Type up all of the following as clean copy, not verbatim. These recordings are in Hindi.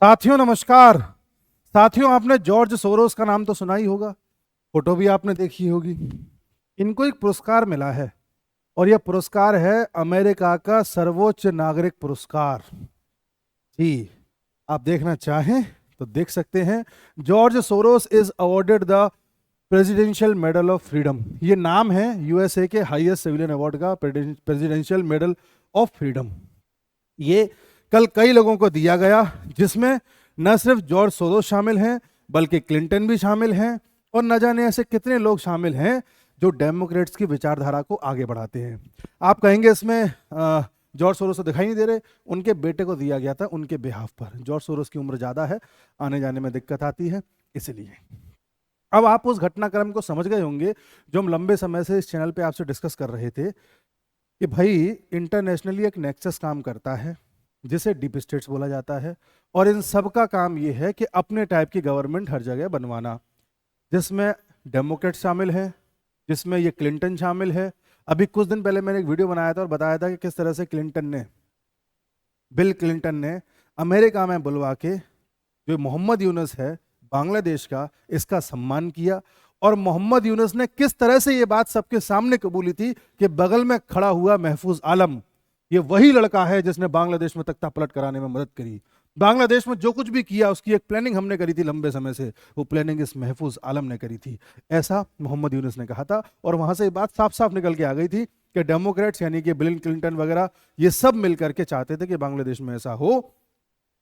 साथियों नमस्कार। साथियों, आपने जॉर्ज सोरोस का नाम तो सुना ही होगा, फोटो भी आपने देखी होगी। इनको एक पुरस्कार मिला है और यह पुरस्कार है अमेरिका का सर्वोच्च नागरिक पुरस्कार। जी, आप देखना चाहें तो देख सकते हैं। George Soros is awarded the presidential medal of freedom. ये नाम है यूएसए के हाईएस्ट सिविलियन अवार्ड का, प्रेसिडेंशियल मेडल ऑफ फ्रीडम। ये कल कई लोगों को दिया गया, जिसमें न सिर्फ जॉर्ज सोरोस शामिल हैं बल्कि क्लिंटन भी शामिल हैं और न जाने ऐसे कितने लोग शामिल हैं जो डेमोक्रेट्स की विचारधारा को आगे बढ़ाते हैं। आप कहेंगे इसमें जॉर्ज सोरोस तो दिखाई नहीं दे रहे, उनके बेटे को दिया गया था उनके बिहाफ पर। जॉर्ज सोरोस की उम्र ज़्यादा है, आने जाने में दिक्कत आती है, इसलिए। अब आप उस घटनाक्रम को समझ गए होंगे जो हम लंबे समय से इस चैनल पे आपसे डिस्कस कर रहे थे कि भाई इंटरनेशनली एक नेक्सस काम करता है जिसे डीप स्टेट्स बोला जाता है, और इन सब का काम ये है कि अपने टाइप की गवर्नमेंट हर जगह बनवाना, जिसमें डेमोक्रेट शामिल है, जिसमें ये क्लिंटन शामिल है। अभी कुछ दिन पहले मैंने एक वीडियो बनाया था और बताया था कि किस तरह से बिल क्लिंटन ने अमेरिका में बुलवा के जो मोहम्मद यूनुस है बांग्लादेश का, इसका सम्मान किया। और मोहम्मद यूनुस ने किस तरह से ये बात सबके सामने कबूली थी कि बगल में खड़ा हुआ महफूज आलम ये वही लड़का है जिसने बांग्लादेश में तख्ता पलट कराने में मदद करी। बांग्लादेश में जो कुछ भी किया उसकी एक प्लानिंग हमने करी थी लंबे समय से, वो प्लानिंग इस महफूज आलम ने करी थी, ऐसा मोहम्मद यूनुस ने कहा था। और वहां से ये बात साफ साफ निकल के आ गई थी कि डेमोक्रेट्स यानी कि बिल क्लिंटन वगैरह ये सब मिलकर के चाहते थे कि बांग्लादेश में ऐसा हो।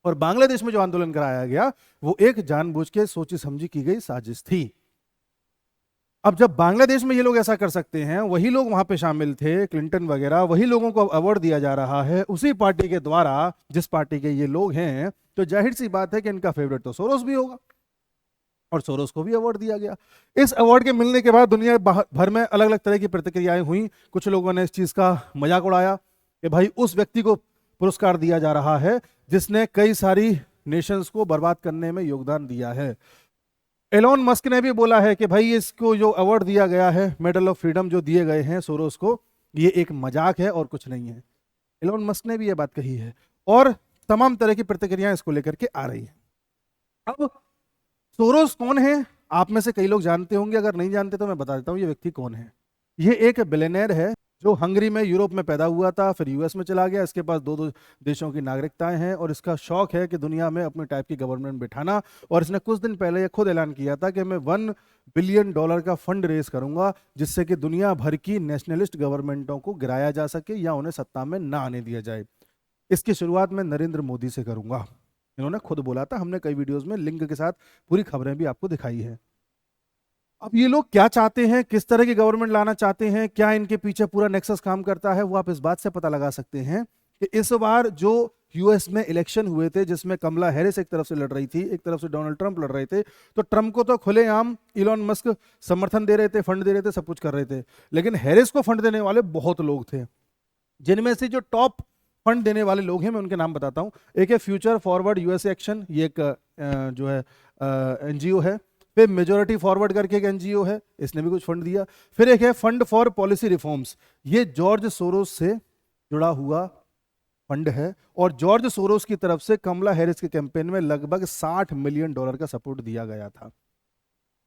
और बांग्लादेश में जो आंदोलन कराया गया वो एक जानबूझ के सोची समझी की गई साजिश थी। अब जब बांग्लादेश में ये लोग ऐसा कर सकते हैं, वही लोग वहां पे शामिल थे, क्लिंटन वगैरह, वही लोगों को अवार्ड दिया जा रहा है उसी पार्टी के द्वारा जिस पार्टी के ये लोग हैं, तो जाहिर सी बात है कि इनका फेवरेट तो सोरोस भी होगा। और सोरोस को भी अवार्ड दिया गया। इस अवार्ड के मिलने के बाद दुनिया भर में अलग अलग तरह की प्रतिक्रियाएं हुई। कुछ लोगों ने इस चीज का मजाक उड़ाया कि भाई उस व्यक्ति को पुरस्कार दिया जा रहा है जिसने कई सारी नेशंस को बर्बाद करने में योगदान दिया है। एलोन मस्क ने भी बोला है कि भाई इसको जो अवार्ड दिया गया है, मेडल ऑफ फ्रीडम जो दिए गए हैं सोरोस को, ये एक मजाक है और कुछ नहीं है। एलोन मस्क ने भी ये बात कही है और तमाम तरह की प्रतिक्रियाएं इसको लेकर के आ रही हैं। अब सोरोस कौन है? आप में से कई लोग जानते होंगे, अगर नहीं जानते तो मैं बता देता हूँ ये व्यक्ति कौन है। ये एक बिलियनर है जो हंगरी में, यूरोप में पैदा हुआ था, फिर यूएस में चला गया। इसके पास दो दो देशों की नागरिकताएं हैं और इसका शौक है कि दुनिया में अपने टाइप की गवर्नमेंट बिठाना। और इसने कुछ दिन पहले ये खुद ऐलान किया था कि मैं $1 बिलियन का फंड रेज करूंगा जिससे कि दुनिया भर की नेशनलिस्ट गवर्नमेंटों को गिराया जा सके या उन्हें सत्ता में ना आने दिया जाए। इसकी शुरुआत मैं नरेंद्र मोदी से करूंगा, इन्होंने खुद बोला था। हमने कई वीडियोस में लिंक के साथ पूरी खबरें भी आपको दिखाई है। अब ये लोग क्या चाहते हैं, किस तरह की गवर्नमेंट लाना चाहते हैं, क्या इनके पीछे पूरा नेक्सस काम करता है, वो आप इस बात से पता लगा सकते हैं कि इस बार जो यूएस में इलेक्शन हुए थे जिसमें कमला हैरिस एक तरफ से लड़ रही थी, एक तरफ से डोनाल्ड ट्रंप लड़ रहे थे, तो ट्रंप को तो खुलेआम इलॉन मस्क समर्थन दे रहे थे, फंड दे रहे थे, सब कुछ कर रहे थे। लेकिन हैरिस को फंड देने वाले बहुत लोग थे, जिनमें से जो टॉप फंड देने वाले लोग हैं मैं उनके नाम बताता हूं। एक है फ्यूचर फॉरवर्ड यूएसए एक्शन, ये एक जो है एनजीओ है। फिर मेजोरिटी फॉरवर्ड करके एक एनजीओ है, इसने भी कुछ फंड दिया। फिर एक है फंड फॉर पॉलिसी रिफॉर्म्स, ये जॉर्ज सोरोस से जुड़ा हुआ फंड है और जॉर्ज सोरोस की तरफ से कमला हैरिस के कैंपेन में लगभग $60 मिलियन का सपोर्ट दिया गया था।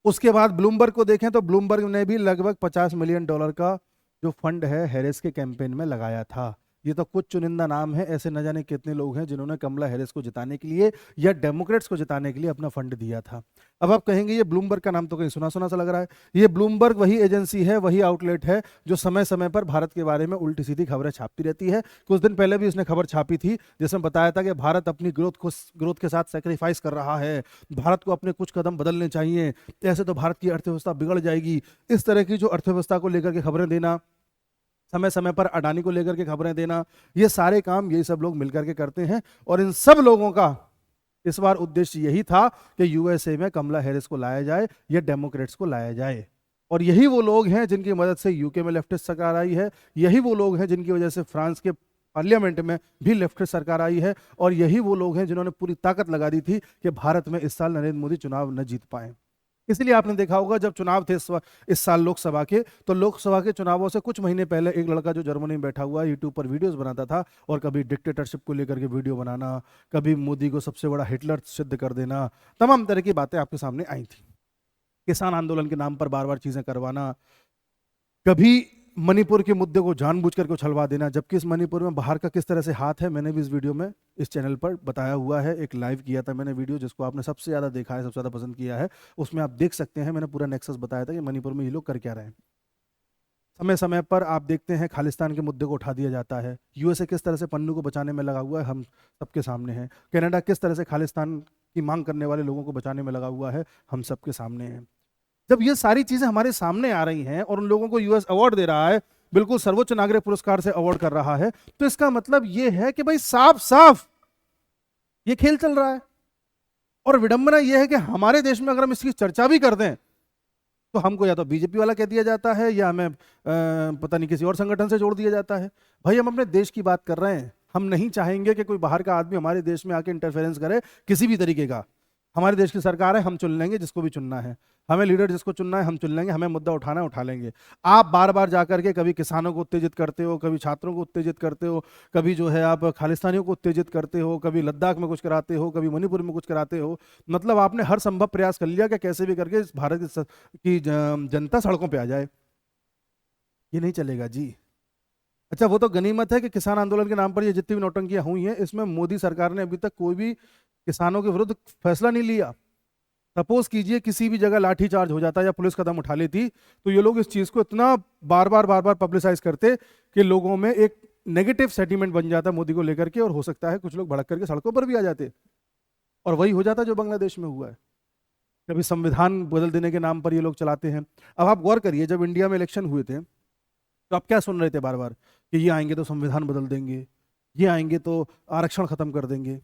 उसके बाद ब्लूमबर्ग को देखें तो ब्लूमबर्ग ने भी लगभग $50 मिलियन का जो फंड है हैरिस के कैंपेन में लगाया था। ये तो कुछ चुनिंदा नाम है, ऐसे न जाने कितने लोग हैं जिन्होंने कमला हैरिस को जिताने के लिए या डेमोक्रेट्स को जिताने के लिए अपना फंड दिया था। अब आप कहेंगे ये ब्लूमबर्ग का नाम तो कहीं सुना सुना सा लग रहा है। ये ब्लूमबर्ग वही एजेंसी है, वही आउटलेट है जो समय समय पर भारत के बारे में उल्टी सीधी खबरें छापती रहती है। कुछ दिन पहले भी इसने खबर छापी थी जिसमें बताया था कि भारत अपनी ग्रोथ के साथ सेक्रीफाइस कर रहा है, भारत को अपने कुछ कदम बदलने चाहिए, ऐसे तो भारत की अर्थव्यवस्था बिगड़ जाएगी। इस तरह की जो अर्थव्यवस्था को लेकर के खबरें देना, समय समय पर अडानी को लेकर के खबरें देना, ये सारे काम यही सब लोग मिलकर के करते हैं। और इन सब लोगों का इस बार उद्देश्य यही था कि यूएसए में कमला हैरिस को लाया जाए या डेमोक्रेट्स को लाया जाए। और यही वो लोग हैं जिनकी मदद से यूके में लेफ्टिस्ट सरकार आई है, यही वो लोग हैं जिनकी वजह से फ्रांस के पार्लियामेंट में भी लेफ्टिस्ट सरकार आई है, और यही वो लोग हैं जिन्होंने पूरी ताकत लगा दी थी कि भारत में इस साल नरेंद्र मोदी चुनाव न जीत पाए। इसलिए आपने देखा होगा जब चुनाव थे इस साल लोकसभा के, तो लोकसभा के चुनावों से कुछ महीने पहले एक लड़का जो जर्मनी में बैठा हुआ यूट्यूब पर वीडियोस बनाता था, और कभी डिक्टेटरशिप को लेकर के वीडियो बनाना, कभी मोदी को सबसे बड़ा हिटलर सिद्ध कर देना, तमाम तरह की बातें आपके सामने आई थी। किसान आंदोलन के नाम पर बार बार चीजें करवाना, कभी मणिपुर के मुद्दे को जानबूझ करके उछलवा देना, जबकि इस मणिपुर में बाहर का किस तरह से हाथ है, मैंने भी इस वीडियो में इस चैनल पर बताया हुआ है। एक लाइव किया था मैंने वीडियो, जिसको आपने सबसे ज्यादा देखा है, सबसे ज्यादा पसंद किया है। उसमें आप देख सकते हैं, मैंने पूरा नेक्सस बताया था कि मणिपुर में ये लोग कर क्या रहे हैं। समय समय पर आप देखते हैं खालिस्तान के मुद्दे को उठा दिया जाता है। यूएसए किस तरह से पन्नू को बचाने में लगा हुआ है, हम सबके सामने है। कनाडा किस तरह से खालिस्तान की मांग करने वाले लोगों को बचाने में लगा हुआ है, हम सबके सामने है। जब ये सारी चीजें हमारे सामने आ रही हैं और उन लोगों को यूएस अवार्ड दे रहा है, बिल्कुल सर्वोच्च नागरिक पुरस्कार से अवार्ड कर रहा है, तो इसका मतलब ये है कि भाई साफ साफ ये खेल चल रहा है। और विडंबना ये है कि हमारे देश में अगर हम इसकी चर्चा भी कर दें तो हमको या तो बीजेपी वाला कह दिया जाता है, या हमें पता नहीं किसी और संगठन से जोड़ दिया जाता है। भाई हम अपने देश की बात कर रहे हैं, हम नहीं चाहेंगे कि कोई बाहर का आदमी हमारे देश में आके इंटरफेरेंस करे किसी भी तरीके का। हमारे देश की सरकार है, हम चुन लेंगे जिसको भी चुनना है, हमें लीडर जिसको चुनना है हम चुन लेंगे, हमें मुद्दा उठाना है उठा लेंगे। आप बार बार जाकर के कभी किसानों को उत्तेजित करते हो, कभी छात्रों को उत्तेजित करते हो, कभी जो है आप खालिस्तानियों को उत्तेजित करते हो, कभी लद्दाख में कुछ कराते हो, कभी मणिपुर में कुछ कराते हो। मतलब आपने हर संभव प्रयास कर लिया कि कैसे भी करके इस भारत की जनता सड़कों पर आ जाए। ये नहीं चलेगा जी। अच्छा, वो तो गनीमत है कि किसान आंदोलन के नाम पर ये जितनी भी नौटंकियां हुई हैं, इसमें मोदी सरकार ने अभी तक कोई भी किसानों के विरुद्ध फैसला नहीं लिया। सपोज कीजिए किसी भी जगह लाठीचार्ज हो जाता या पुलिस कदम उठा लेती, तो ये लोग इस चीज को इतना बार बार पब्लिसाइज करते कि लोगों में एक नेगेटिव सेंटीमेंट बन जाता मोदी को लेकर के, और हो सकता है कुछ लोग भड़क करके सड़कों पर भी आ जाते। और वही हो जाता जो बांग्लादेश में हुआ है। कभी संविधान बदल देने के नाम पर ये लोग चलाते हैं। अब आप गौर करिए, जब इंडिया में इलेक्शन हुए थे तो आप क्या सुन रहे थे बार बार कि ये आएंगे तो संविधान बदल देंगे, ये आएंगे तो आरक्षण खत्म कर देंगे।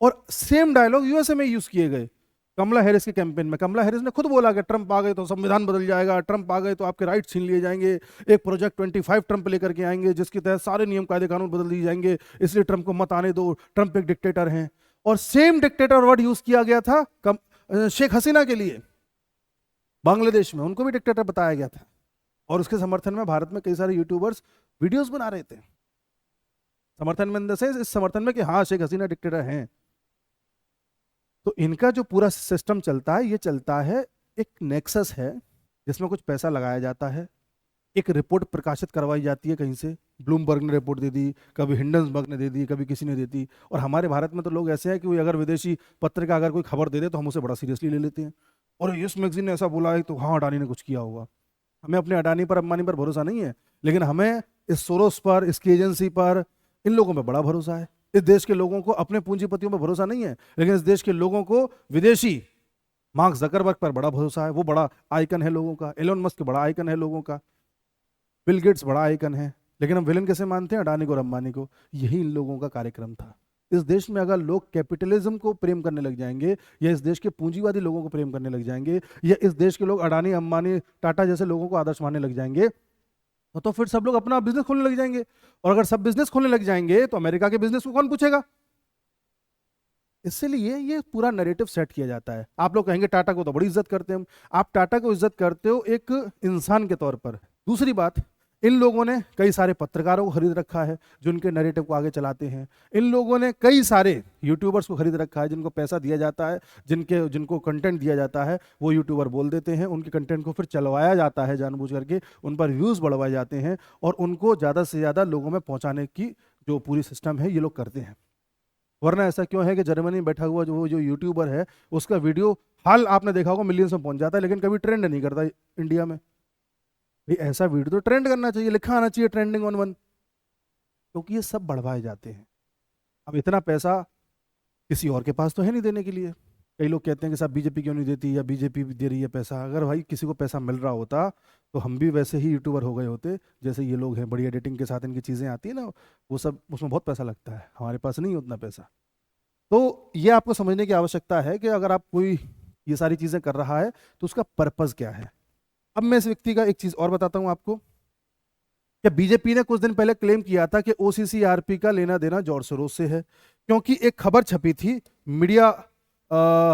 और सेम डायलॉग यूएसए में यूज किए गए कमला हैरिस के कैंपेन में। कमला हैरिस ने खुद बोला कि ट्रंप आ गए तो संविधान बदल जाएगा, ट्रंप आ गए तो आपके राइट छीन लिए जाएंगे, एक प्रोजेक्ट 25 ट्रंप लेकर के आएंगे जिसके तहत सारे नियम कायदे कानून बदल दिए जाएंगे, इसलिए ट्रंप को मत आने दो, ट्रंप एक डिक्टेटर हैं। और सेम डिक्टेटर वर्ड यूज किया गया था शेख हसीना के लिए बांग्लादेश में, उनको भी डिक्टेटर बताया गया था। और उसके समर्थन में भारत में कई सारे यूट्यूबर्स वीडियोस बना रहे थे, समर्थन में इस समर्थन में कि हाँ शेख हसीना डिक्टेटर हैं। तो इनका जो पूरा सिस्टम चलता है, ये चलता है एक नेक्सस है जिसमें कुछ पैसा लगाया जाता है, एक रिपोर्ट प्रकाशित करवाई जाती है कहीं से, ब्लूमबर्ग ने रिपोर्ट दे दी, कभी हिंडनबर्ग ने दे दी, कभी किसी ने दे दी। और हमारे भारत में तो लोग ऐसे हैं कि अगर विदेशी पत्र का अगर कोई खबर दे दे तो हम उसे बड़ा सीरियसली ले लेते हैं। और यस मैगजीन ने ऐसा बोला है तो हाँ अडानी ने कुछ किया होगा। हमें अपने अडानी पर अंबानी पर भरोसा नहीं है, लेकिन हमें इस सोरोस पर, इसकी एजेंसी पर, इन लोगों पर बड़ा भरोसा है। इस देश के लोगों को अपने पूंजीपतियों पर भरोसा नहीं है, लेकिन इस देश के लोगों को विदेशी मार्क जकरबर्ग पर बड़ा भरोसा है। वो बड़ा आइकन है लोगों का, एलोन मस्क बड़ा आइकन है लोगों का, बिल गेट्स बड़ा आइकन है। लेकिन हम विलन कैसे मानते हैं? अडानी को और अंबानी को। यही इन लोगों का कार्यक्रम था। इस देश में अगर लोग कैपिटलिज्म को प्रेम करने लग जाएंगे, या इस देश के पूंजीवादी लोगों को प्रेम करने लग जाएंगे, या इस देश के लोग अडानी अंबानी टाटा जैसे लोगों को आदर्श मानने लग जाएंगे, तो फिर सब लोग अपना बिजनेस खोलने लग जाएंगे। और अगर सब बिजनेस खोलने लग जाएंगे तो अमेरिका के बिजनेस को कौन पूछेगा? इसलिए ये पूरा नैरेटिव सेट किया जाता है। आप लोग कहेंगे टाटा को तो बड़ी इज्जत करते हैं हम। आप टाटा को इज्जत करते हो एक इंसान के तौर पर। दूसरी बात, इन लोगों ने कई सारे पत्रकारों को खरीद रखा है जो इनके नैरेटिव को आगे चलाते हैं। इन लोगों ने कई सारे यूट्यूबर्स को खरीद रखा है जिनको पैसा दिया जाता है, जिनको कंटेंट दिया जाता है, वो यूट्यूबर बोल देते हैं, उनके कंटेंट को फिर चलवाया जाता है जानबूझ करके, उन पर व्यूज़ बढ़वाए जाते हैं और उनको ज़्यादा से ज़्यादा लोगों में पहुँचाने की जो पूरी सिस्टम है ये लोग करते हैं। वरना ऐसा क्यों है कि जर्मनी में बैठा हुआ जो यूट्यूबर है उसका वीडियो हाल आपने देखा होगा मिलियंस में पहुंच जाता है, लेकिन कभी ट्रेंड नहीं करता इंडिया में। भाई ऐसा वीडियो तो ट्रेंड करना चाहिए, लिखा आना चाहिए ट्रेंडिंग ऑन 1, क्योंकि ये सब बढ़वाए जाते हैं। अब इतना पैसा किसी और के पास तो है नहीं देने के लिए। कई लोग कहते हैं कि साहब बीजेपी क्यों नहीं देती, या बीजेपी दे रही है पैसा। अगर भाई किसी को पैसा मिल रहा होता तो हम भी वैसे ही यूट्यूबर हो गए होते जैसे ये लोग हैं। बड़ी एडिटिंग के साथ इनकी चीज़ें आती है ना, वो सब उसमें बहुत पैसा लगता है, हमारे पास नहीं उतना पैसा। तो ये आपको समझने की आवश्यकता है कि अगर आप कोई ये सारी चीज़ें कर रहा है तो उसका पर्पज़ क्या है। अब मैं इस व्यक्ति का एक चीज़ और बताता हूँ आपको। क्या बीजेपी ने कुछ दिन पहले क्लेम किया था कि ओसीसीआरपी का लेना देना जॉर्ज सोरोस से है, क्योंकि एक खबर छपी थी मीडिया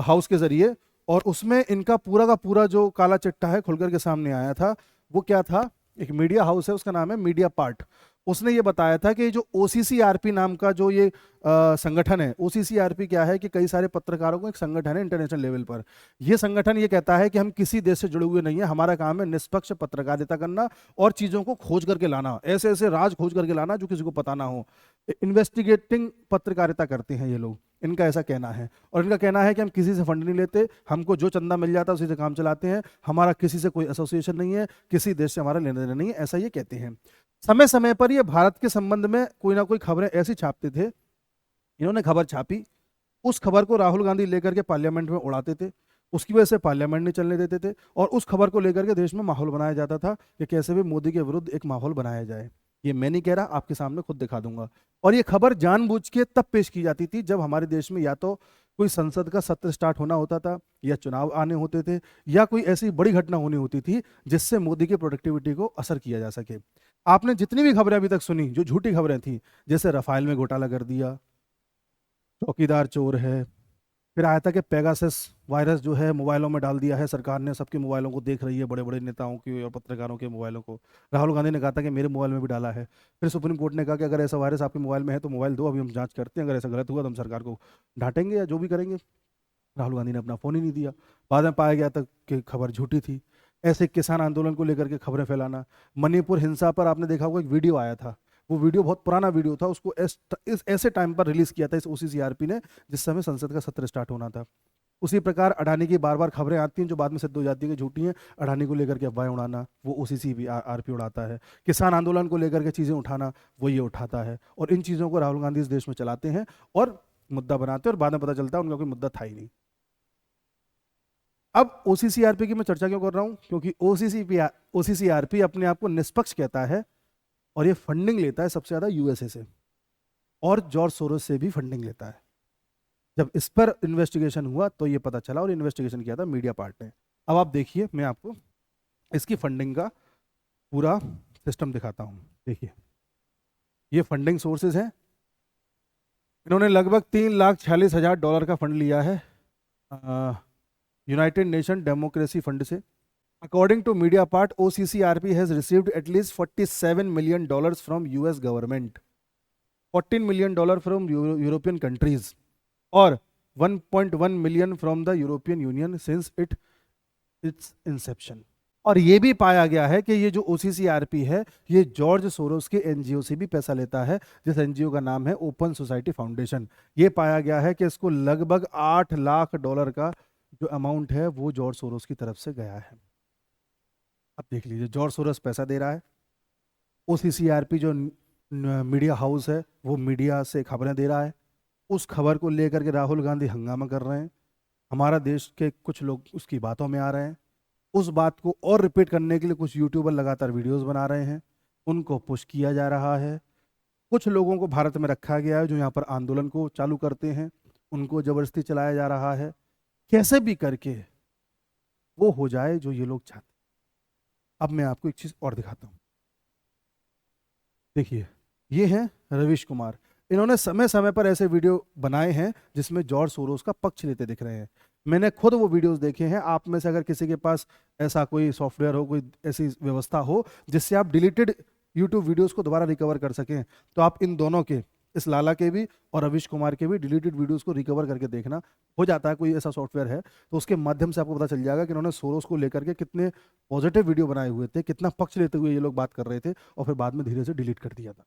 हाउस के जरिए और उसमें इनका पूरा का पूरा जो काला चिट्ठा है खुलकर के सामने आया था। वो क्या था, एक मीडिया हाउस है, उसका नाम है मीडिया पार्ट। उसने ये बताया था कि जो ओसीसीआरपी नाम का जो ये संगठन है, ओसीसीआरपी क्या है कि कई सारे पत्रकारों का एक संगठन है इंटरनेशनल लेवल पर। ये संगठन ये कहता है कि हम किसी देश से जुड़े हुए नहीं है, हमारा काम है निष्पक्ष पत्रकारिता करना और चीज़ों को खोज करके लाना, ऐसे ऐसे राज खोज करके लाना जो किसी को पता ना हो। इन्वेस्टिगेटिंग पत्रकारिता करते हैं ये लोग, इनका ऐसा कहना है। और इनका कहना है कि हम किसी से फंड नहीं लेते, हमको जो चंदा मिल जाता है उसी से काम चलाते हैं, हमारा किसी से कोई एसोसिएशन नहीं है, किसी देश से हमारा लेना देना नहीं है, ऐसा ये कहते हैं। समय समय पर ये भारत के संबंध में कोई ना कोई खबरें ऐसी छापते थे। इन्होंने खबर छापी, उस खबर को राहुल गांधी लेकर के पार्लियामेंट में उड़ाते थे, उसकी वजह से पार्लियामेंट नहीं चलने देते थे, और उस खबर को लेकर के देश में माहौल बनाया जाता था कि कैसे भी मोदी के विरुद्ध एक माहौल बनाया जाए। ये मैं नहीं कह रहा, आपके सामने खुद दिखा दूंगा। और ये खबर जानबूझ के तब पेश की जाती थी जब हमारे देश में या तो कोई संसद का सत्र स्टार्ट होना होता था, या चुनाव आने होते थे, या कोई ऐसी बड़ी घटना होनी होती थी जिससे मोदी की प्रोडक्टिविटी को असर किया जा सके। आपने जितनी भी खबरें अभी तक सुनी जो झूठी खबरें थी, जैसे रफाल में घोटाला कर दिया, चौकीदार चोर है, फिर आया था कि पेगासस वायरस जो है मोबाइलों में डाल दिया है सरकार ने, सबके मोबाइलों को देख रही है, बड़े बड़े नेताओं की और पत्रकारों के मोबाइलों को। राहुल गांधी ने कहा था कि मेरे मोबाइल में भी डाला है। फिर सुप्रीम कोर्ट ने कहा कि अगर ऐसा वायरस आपके मोबाइल में है तो मोबाइल दो, अभी हम जांच करते हैं, अगर ऐसा गलत हुआ तो हम सरकार को डांटेंगे या जो भी करेंगे। राहुल गांधी ने अपना फ़ोन ही नहीं दिया। बाद में पाया गया था कि खबर झूठी थी। ऐसे किसान आंदोलन को लेकर के खबरें फैलाना, मणिपुर हिंसा पर आपने देखा होगा एक वीडियो आया था, वो वीडियो बहुत पुराना वीडियो था, उसको इस ऐसे टाइम पर रिलीज किया था इस ओसीसीआरपी ने जिस समय संसद का सत्र स्टार्ट होना था। उसी प्रकार अडानी की बार बार खबरें आती हैं जो बाद में सिद्ध हो जाती है कि झूठी हैं। अडानी को लेकर के अफवाहें उड़ाना, वो ओसीसी आरपी उड़ाता है। किसान आंदोलन को लेकर के चीज़ें उठाना, वो ये उठाता है। और इन चीज़ों को राहुल गांधी इस देश में चलाते हैं और मुद्दा बनाते हैं, और बाद में पता चलता है उनका कोई मुद्दा था ही नहीं। अब ओसीसीआरपी की मैं चर्चा क्यों कर रहा हूं, क्योंकि ओसीसीआरपी अपने आप को निष्पक्ष कहता है, और ये फंडिंग लेता है सबसे ज्यादा यूएसए से, और जॉर्ज सोरोस से भी फंडिंग लेता है। जब इस पर इन्वेस्टिगेशन हुआ तो ये पता चला, और इन्वेस्टिगेशन किया था मीडिया पार्ट ने। अब आप देखिए, मैं आपको इसकी फंडिंग का पूरा सिस्टम दिखाता हूं। देखिए, ये फंडिंग सोर्सेज हैं। इन्होंने लगभग $3,46,000 का फंड लिया है यूनाइटेड नेशन डेमोक्रेसी फंड से। According to Mediapart, OCCRP has received at least $47 million from US government, $14 million from European countries, और 1.1 million from the European Union since its inception. और ये भी पाया गया है कि ये जो OCCRP है, ये जॉर्ज सोरोस के एनजीओ से भी पैसा लेता है, जिस एनजीओ का नाम है ओपन सोसाइटी फाउंडेशन। ये पाया गया है कि इसको लगभग $8 लाख का जो अमाउंट है वो जॉर्ज सोरोस की तरफ से गया है। अब देख लीजिए, जॉर्ज सोरोस पैसा दे रहा है, OCCRP जो मीडिया हाउस है वो मीडिया से खबरें दे रहा है, उस खबर को लेकर के राहुल गांधी हंगामा कर रहे हैं, हमारा देश के कुछ लोग उसकी बातों में आ रहे हैं, उस बात को और रिपीट करने के लिए कुछ यूट्यूबर लगातार वीडियोस बना रहे हैं, उनको पुश किया जा रहा है। कुछ लोगों को भारत में रखा गया है जो यहाँ पर आंदोलन को चालू करते हैं, उनको जबरदस्ती चलाया जा रहा है, कैसे भी करके वो हो जाए जो ये लोग चाहते हैं। अब मैं आपको एक चीज और दिखाता हूं। देखिए, ये हैं रवीश कुमार। इन्होंने समय समय पर ऐसे वीडियो बनाए हैं जिसमें जॉर्ज सोरोस का पक्ष लेते दिख रहे हैं। मैंने खुद वो वीडियोस देखे हैं। आप में से अगर किसी के पास ऐसा कोई सॉफ्टवेयर हो, कोई ऐसी व्यवस्था हो जिससे आप डिलीटेड यूट्यूब वीडियोस को दोबारा रिकवर कर सकें, तो आप इन दोनों के, इस लाला के भी और रवीश कुमार के भी डिलीटेड वीडियोस को रिकवर करके देखना। हो जाता है कोई ऐसा सॉफ्टवेयर है तो उसके माध्यम से आपको पता चल जाएगा कि इन्होंने सोरोस को लेकर के कितने पॉजिटिव वीडियो बनाए हुए थे, कितना पक्ष लेते हुए ये लोग बात कर रहे थे, और फिर बाद में धीरे से डिलीट कर दिया था।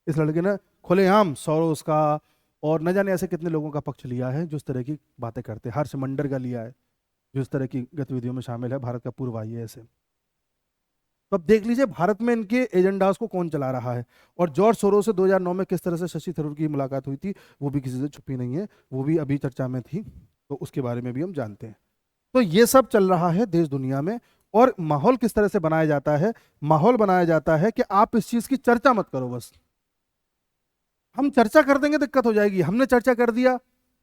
इस लड़के ने खुलेआम सोरोस का और न जाने ऐसे कितने लोगों का पक्ष लिया है जो इस तरह की बातें करते हैं। हर्ष मंडर का लिया है जो इस तरह की गतिविधियों में शामिल है, भारत का पूर्व IAS है। तो अब देख लीजिए भारत में इनके एजेंडास को कौन चला रहा है। और जॉर्ज सोरोस से 2009 में किस तरह से शशि थरूर की मुलाकात हुई थी वो भी किसी से छुपी नहीं है, वो भी अभी चर्चा में थी, तो उसके बारे में भी हम जानते हैं। तो ये सब चल रहा है देश दुनिया में। और माहौल किस तरह से बनाया जाता है, माहौल बनाया जाता है कि आप इस चीज की चर्चा मत करो, बस हम चर्चा कर देंगे दिक्कत हो जाएगी। हमने चर्चा कर दिया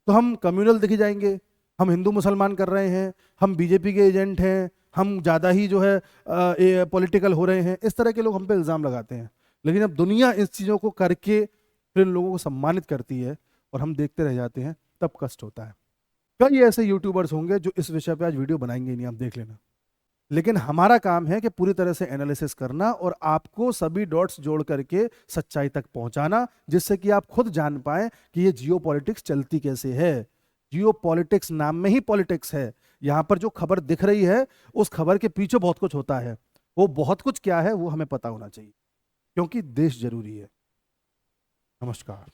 तो हम कम्युनल दिख जाएंगे, हम हिंदू मुसलमान कर रहे हैं, हम बीजेपी के एजेंट हैं, हम ज़्यादा ही जो है पॉलिटिकल हो रहे हैं, इस तरह के लोग हम पे इल्ज़ाम लगाते हैं। लेकिन अब दुनिया इस चीज़ों को करके फिर इन लोगों को सम्मानित करती है और हम देखते रह जाते हैं, तब कष्ट होता है। कई ऐसे यूट्यूबर्स होंगे जो इस विषय पे आज वीडियो बनाएंगे ही नहीं, आप देख लेना। लेकिन हमारा काम है कि पूरी तरह से एनालिसिस करना और आपको सभी डॉट्स जोड़ करके सच्चाई तक पहुंचाना, जिससे कि आप खुद जान पाएं कि ये जियो पॉलिटिक्स चलती कैसे है। जियो पॉलिटिक्स नाम में ही पॉलिटिक्स है। यहां पर जो खबर दिख रही है उस खबर के पीछे बहुत कुछ होता है। वो बहुत कुछ क्या है वो हमें पता होना चाहिए, क्योंकि देश जरूरी है। नमस्कार।